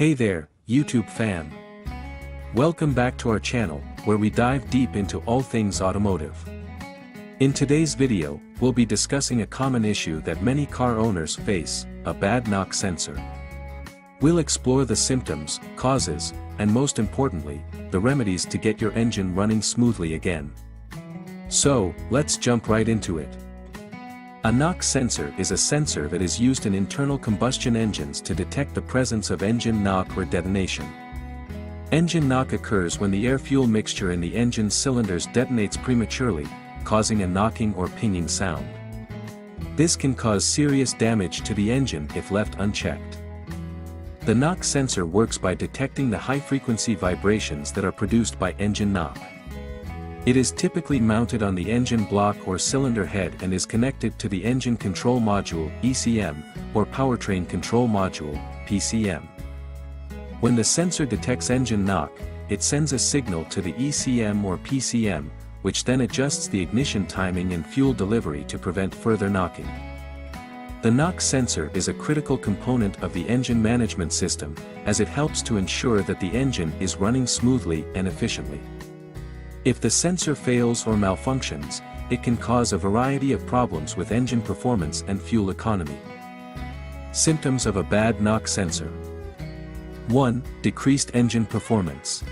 Hey there, YouTube fan. Welcome back to our channel, where we dive deep into all things automotive. In today's video, we'll be discussing a common issue that many car owners face, a bad knock sensor. We'll explore the symptoms, causes, and most importantly, the remedies to get your engine running smoothly again. So, let's jump right into it. A knock sensor is a sensor that is used in internal combustion engines to detect the presence of engine knock or detonation. Engine knock occurs when the air-fuel mixture in the engine cylinders detonates prematurely, causing a knocking or pinging sound. This can cause serious damage to the engine if left unchecked. The knock sensor works by detecting the high-frequency vibrations that are produced by engine knock. It is typically mounted on the engine block or cylinder head and is connected to the Engine Control Module (ECM) or Powertrain Control Module (PCM). When the sensor detects engine knock, it sends a signal to the ECM or PCM, which then adjusts the ignition timing and fuel delivery to prevent further knocking. The knock sensor is a critical component of the engine management system, as it helps to ensure that the engine is running smoothly and efficiently. If the sensor fails or malfunctions, it can cause a variety of problems with engine performance and fuel economy. Symptoms of a bad knock sensor. 1. Decreased engine performance.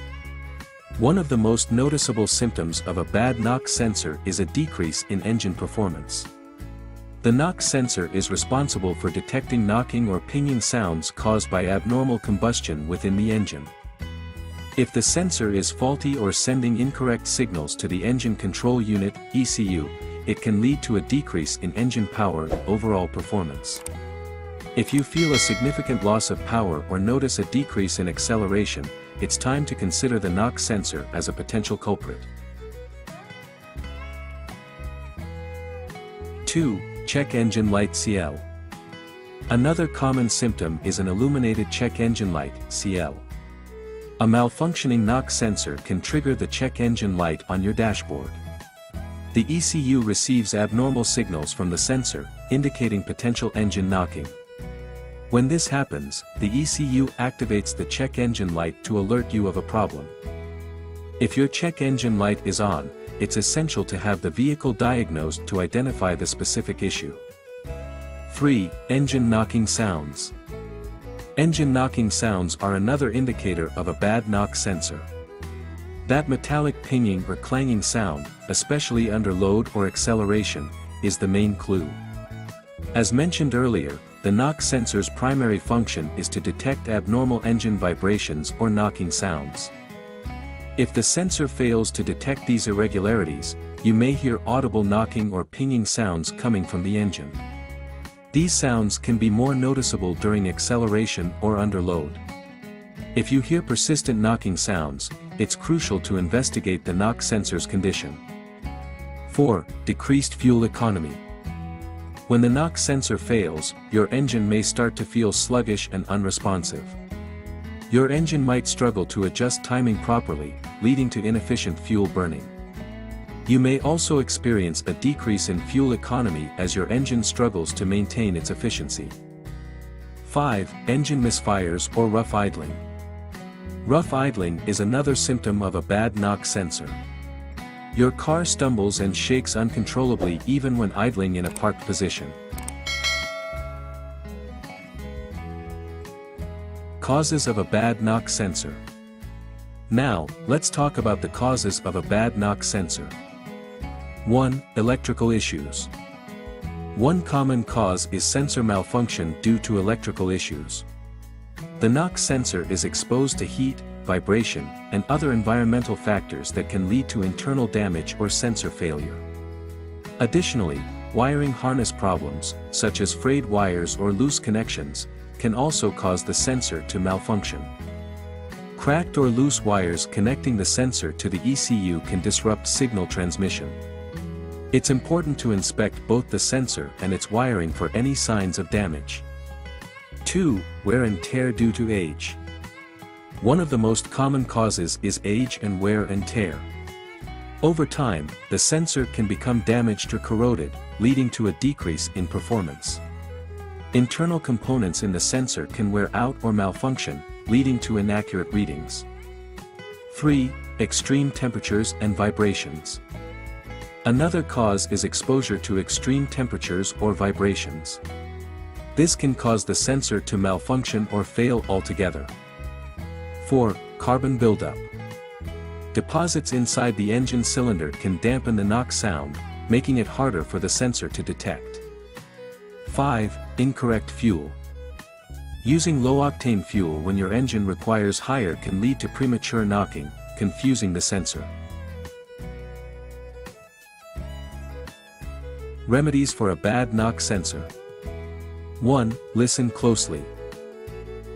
One of the most noticeable symptoms of a bad knock sensor is a decrease in engine performance. The knock sensor is responsible for detecting knocking or pinging sounds caused by abnormal combustion within the engine. If the sensor is faulty or sending incorrect signals to the engine control unit (ECU), it can lead to a decrease in engine power and overall performance. If you feel a significant loss of power or notice a decrease in acceleration, it's time to consider the knock sensor as a potential culprit. 2. Check engine light (CL). Another common symptom is an illuminated check engine light (CL). A malfunctioning knock sensor can trigger the check engine light on your dashboard. The ECU receives abnormal signals from the sensor, indicating potential engine knocking. When this happens, the ECU activates the check engine light to alert you of a problem. If your check engine light is on, it's essential to have the vehicle diagnosed to identify the specific issue. 3. Engine knocking sounds. Engine knocking sounds are another indicator of a bad knock sensor. That metallic pinging or clanging sound, especially under load or acceleration, is the main clue. As mentioned earlier, the knock sensor's primary function is to detect abnormal engine vibrations or knocking sounds. If the sensor fails to detect these irregularities, you may hear audible knocking or pinging sounds coming from the engine. These sounds can be more noticeable during acceleration or under load. If you hear persistent knocking sounds, it's crucial to investigate the knock sensor's condition. 4. Decreased fuel economy. When the knock sensor fails, your engine may start to feel sluggish and unresponsive. Your engine might struggle to adjust timing properly, leading to inefficient fuel burning. You may also experience a decrease in fuel economy as your engine struggles to maintain its efficiency. 5. Engine misfires or rough idling. Rough idling is another symptom of a bad knock sensor. Your car stumbles and shakes uncontrollably even when idling in a parked position. Causes of a bad knock sensor. Now, let's talk about the causes of a bad knock sensor. 1. Electrical issues. One common cause is sensor malfunction due to electrical issues. The knock sensor is exposed to heat, vibration, and other environmental factors that can lead to internal damage or sensor failure. Additionally, wiring harness problems, such as frayed wires or loose connections, can also cause the sensor to malfunction. Cracked or loose wires connecting the sensor to the ECU can disrupt signal transmission. It's important to inspect both the sensor and its wiring for any signs of damage. 2. Wear and tear due to age. One of the most common causes is age and wear and tear. Over time, the sensor can become damaged or corroded, leading to a decrease in performance. Internal components in the sensor can wear out or malfunction, leading to inaccurate readings. 3. Extreme temperatures and vibrations. Another cause is exposure to extreme temperatures or vibrations. This can cause the sensor to malfunction or fail altogether. 4. Carbon buildup. Deposits inside the engine cylinder can dampen the knock sound, making it harder for the sensor to detect. 5. Incorrect fuel. Using low-octane fuel when your engine requires higher can lead to premature knocking, confusing the sensor. Remedies for a bad knock sensor. 1. Listen closely.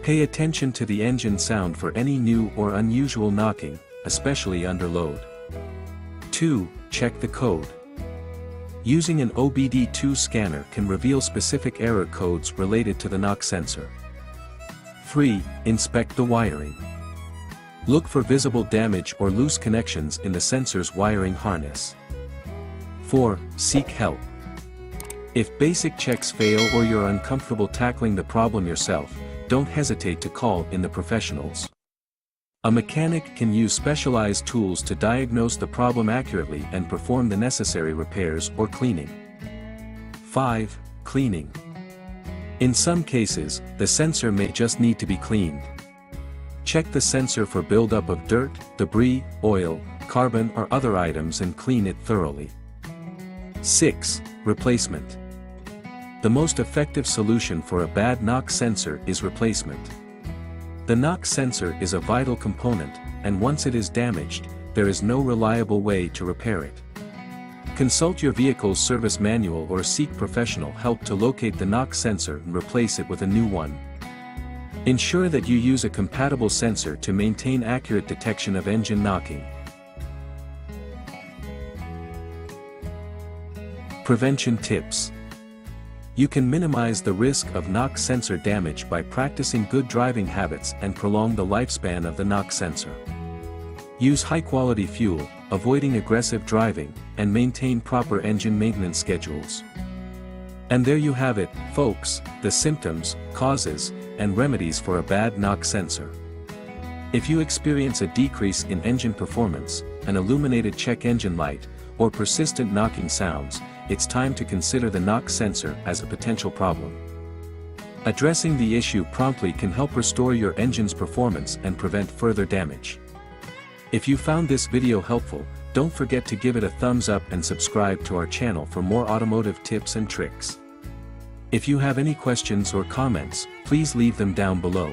Pay attention to the engine sound for any new or unusual knocking, especially under load. 2. Check the code. Using an OBD2 scanner can reveal specific error codes related to the knock sensor. 3. Inspect the wiring. Look for visible damage or loose connections in the sensor's wiring harness. 4. Seek help. If basic checks fail or you're uncomfortable tackling the problem yourself, don't hesitate to call in the professionals. A mechanic can use specialized tools to diagnose the problem accurately and perform the necessary repairs or cleaning. 5. Cleaning. In some cases, the sensor may just need to be cleaned. Check the sensor for buildup of dirt, debris, oil, carbon or other items and clean it thoroughly. 6. Replacement. The most effective solution for a bad knock sensor is replacement. The knock sensor is a vital component, and once it is damaged, there is no reliable way to repair it. Consult your vehicle's service manual or seek professional help to locate the knock sensor and replace it with a new one. Ensure that you use a compatible sensor to maintain accurate detection of engine knocking. Prevention tips. You can minimize the risk of knock sensor damage by practicing good driving habits and prolong the lifespan of the knock sensor. Use high-quality fuel, avoiding aggressive driving, and maintain proper engine maintenance schedules. And there you have it, folks, the symptoms, causes, and remedies for a bad knock sensor. If you experience a decrease in engine performance, an illuminated check engine light, or persistent knocking sounds, it's time to consider the knock sensor as a potential problem. Addressing the issue promptly can help restore your engine's performance and prevent further damage. If you found this video helpful, don't forget to give it a thumbs up and subscribe to our channel for more automotive tips and tricks. If you have any questions or comments, please leave them down below.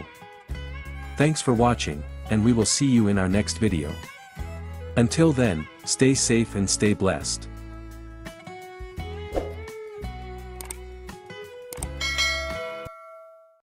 Thanks for watching, and we will see you in our next video. Until then, stay safe and stay blessed.